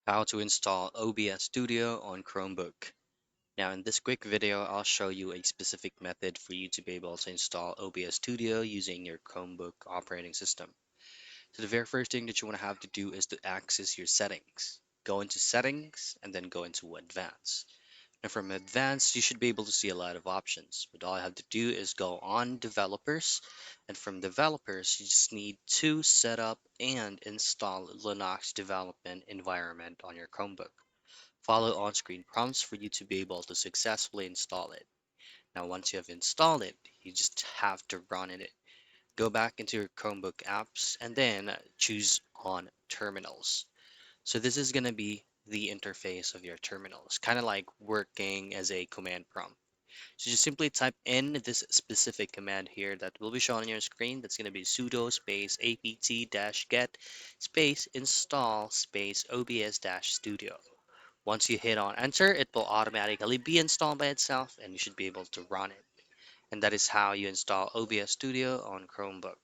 How to install OBS Studio on Chromebook. Now in this quick video, I'll show you a specific method for you to be able to install OBS Studio using your Chromebook operating system. So the very first thing that you want to have to do is to access your settings. Go into settings and then go into advanced. And from advanced, you should be able to see a lot of options. But all I have to do is go on developers. And from developers, you just need to set up and install Linux development environment on your Chromebook. Follow on-screen prompts for you to be able to successfully install it. Now, once you have installed it, you just have to run it. Go back into your Chromebook apps and then choose on terminals. So this is going to be the interface of your terminals, kind of like working as a command prompt. So just simply type in this specific command here that will be shown on your screen. That's going to be sudo space apt-get space install space obs-studio. Once you hit on enter, it will automatically be installed by itself and you should be able to run it. And that is how you install OBS Studio on Chromebook.